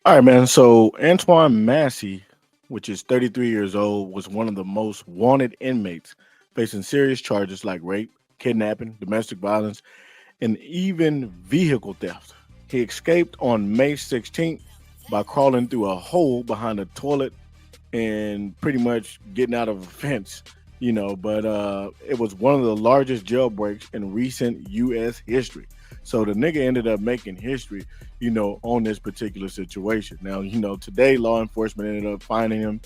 All right, man. So Antoine Massey, which is 33 years old, was one of the most wanted inmates facing serious charges like rape, kidnapping, domestic violence, and even vehicle theft. He escaped on May 16th by crawling through a hole behind a toilet and pretty much getting out of a fence, but it was one of the largest jailbreaks in recent US history. So the nigga ended up making history, on this particular situation. Now, today law enforcement ended up finding him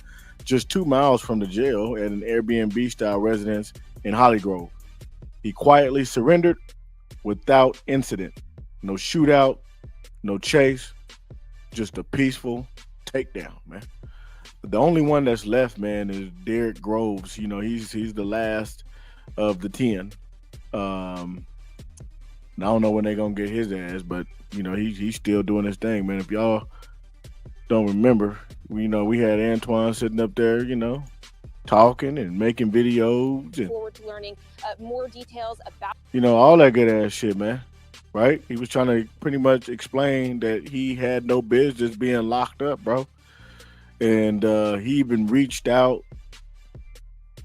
just 2 miles from the jail at an Airbnb style residence in Hollygrove. He quietly surrendered without incident. No shootout, no chase, just a peaceful takedown, man. The only one that's left, man, is Derek Groves. He's the last of the 10. Um, I don't know when they're gonna get his ass, but he's still doing his thing, man. If y'all don't remember, we had Antoine sitting up there, talking and making videos and Forward to learning more details about. all that good ass shit, man. Right? He was trying to pretty much explain that he had no business being locked up, bro. And he even reached out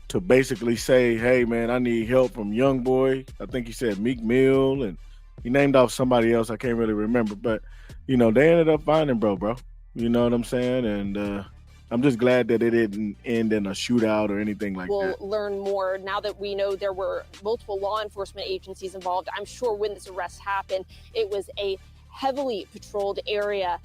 to basically say, "Hey, man, I need help from Young Boy." I think he said Meek Mill, and he named off somebody else. I can't really remember, but they ended up finding bro. You know what I'm saying? And I'm just glad that it didn't end in a shootout or anything like We'll that. learn more now that we know there were multiple law enforcement agencies involved. I'm sure when this arrest happened, it was a heavily patrolled area.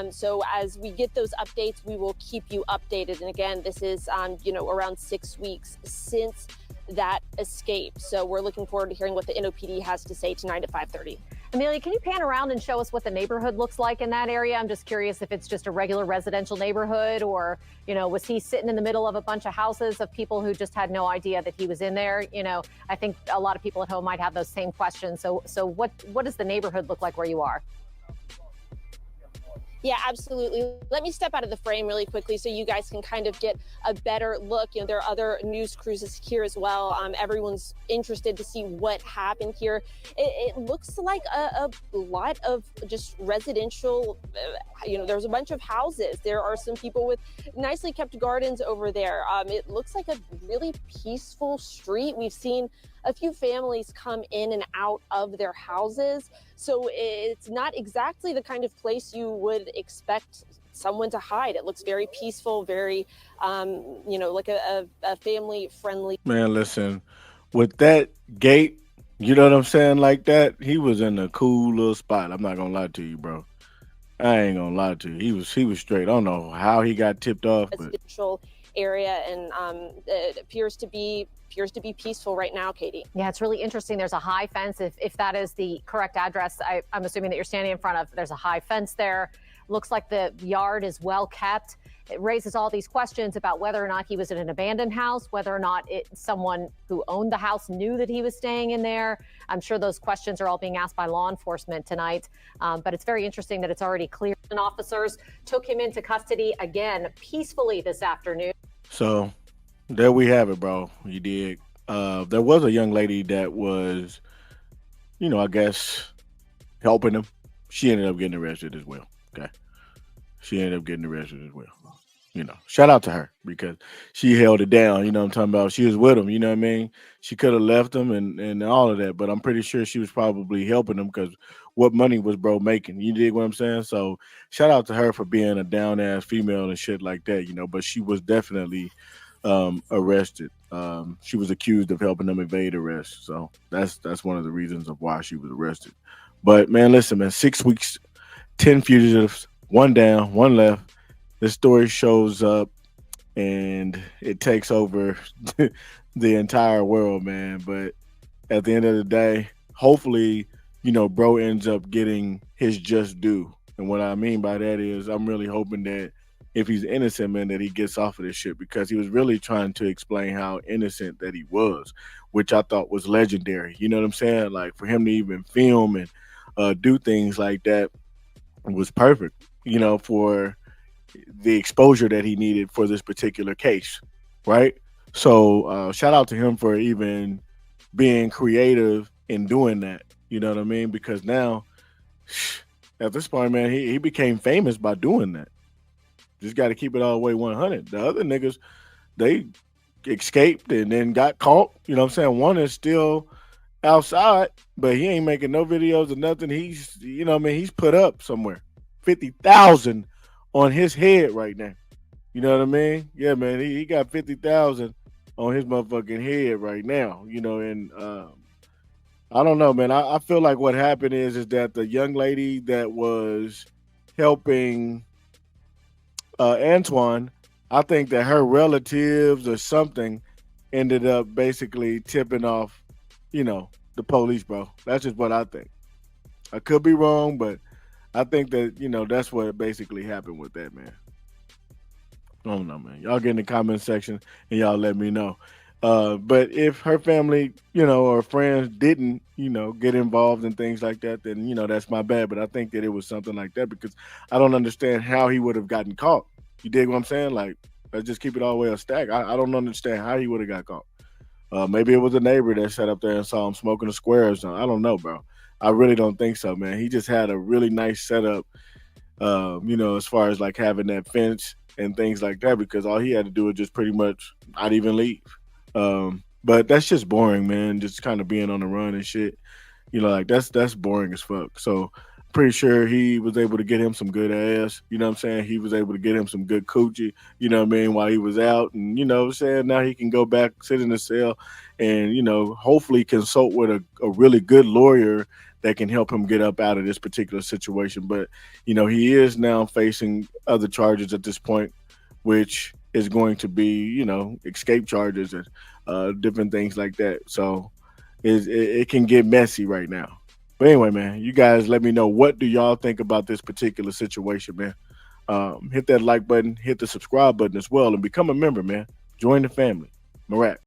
So as we get those updates, we will keep you updated. And again, this is, around 6 weeks since that escape. So we're looking forward to hearing what the NOPD has to say tonight at 5:30. Amelia, can you pan around and show us what the neighborhood looks like in that area? I'm just curious if it's just a regular residential neighborhood or, was he sitting in the middle of a bunch of houses of people who just had no idea that he was in there? I think a lot of people at home might have those same questions. So what does the neighborhood look like where you are? Yeah, absolutely. Let me step out of the frame really quickly so you guys can kind of get a better look. There are other news crews here as well. Everyone's interested to see what happened here. It looks like a lot of just residential, there's a bunch of houses. There are some people with nicely kept gardens over there. It looks like a really peaceful street. We've seen a few families come in and out of their houses. So it's not exactly the kind of place you would expect someone to hide. It looks very peaceful, very, like a family friendly. Man, listen, with that gate, you know what I'm saying, like that, he was in a cool little spot. I'm not gonna lie to you, bro. I ain't gonna lie to you. He was straight. I don't know how he got tipped off, but Residential area, and it appears to be peaceful right now, Katie. Yeah, it's really interesting. There's a high fence. If that is the correct address, I'm assuming that you're standing in front of. There's a high fence there. Looks like the yard is well kept. It raises all these questions about whether or not he was in an abandoned house, whether or not someone who owned the house knew that he was staying in there. I'm sure those questions are all being asked by law enforcement tonight. But it's very interesting that it's already clear. And officers took him into custody again peacefully this afternoon. so there we have it, bro. You did. There was a young lady that was, I guess, helping him. She ended up getting arrested as well. Okay. She ended up getting arrested as well. Shout out to her because she held it down. You know what I'm talking about? She was with him. You know what I mean? She could have left him and all of that, but I'm pretty sure she was probably helping him because what money was bro making? You dig what I'm saying? So shout out to her for being a down ass female and shit like that. But she was definitely arrested. She was accused of helping them evade arrest. So that's one of the reasons of why she was arrested. But man, listen, man, 6 weeks, 10 fugitives, one down, one left. This story shows up and it takes over the entire world, man. But at the end of the day, hopefully, bro ends up getting his just due. And what I mean by that is, I'm really hoping that if he's innocent, man, that he gets off of this shit because he was really trying to explain how innocent that he was, which I thought was legendary. You know what I'm saying? Like for him to even film and do things like that was perfect, for the exposure that he needed for this particular case, right? So shout out to him for even being creative in doing that. You know what I mean? Because now At this point, man, he became famous by doing that. Just got to keep it all the way 100. The other niggas, they escaped and then got caught. You know what I'm saying? One is still outside, but he ain't making no videos or nothing. He's, you know what I mean? He's put up somewhere 50,000 on his head right now. You know what I mean? Yeah, man. He got 50,000 on his motherfucking head right now. You know, and I don't know, man. I feel like what happened is that the young lady that was helping Antoine, I think that her relatives or something ended up basically tipping off, the police, bro. That's just what I think. I could be wrong, but I think that, that's what basically happened with that, man. I don't know, man. Y'all get in the comment section and y'all let me know. But if her family, or friends didn't, get involved in things like that, then, that's my bad. But I think that it was something like that because I don't understand how he would have gotten caught. You dig what I'm saying? Like, let's just keep it all the way a stack. I don't understand how he would have got caught. Maybe it was a neighbor that sat up there and saw him smoking a square or something. I don't know, bro. I really don't think so, man. He just had a really nice setup, as far as like having that fence and things like that, because all he had to do was just pretty much not even leave. But that's just boring, man. Just kind of being on the run and shit. Like that's boring as fuck. So pretty sure he was able to get him some good ass. You know what I'm saying? He was able to get him some good coochie, what I mean, while he was out. And what I'm saying, now he can go back, sit in the cell, and, hopefully consult with a really good lawyer that can help him get up out of this particular situation. But, he is now facing other charges at this point, which is going to be, escape charges and different things like that. So it can get messy right now. But anyway, man, you guys let me know, what do y'all think about this particular situation, man? Hit that like button, hit the subscribe button as well, and become a member, man. Join the family. Marat.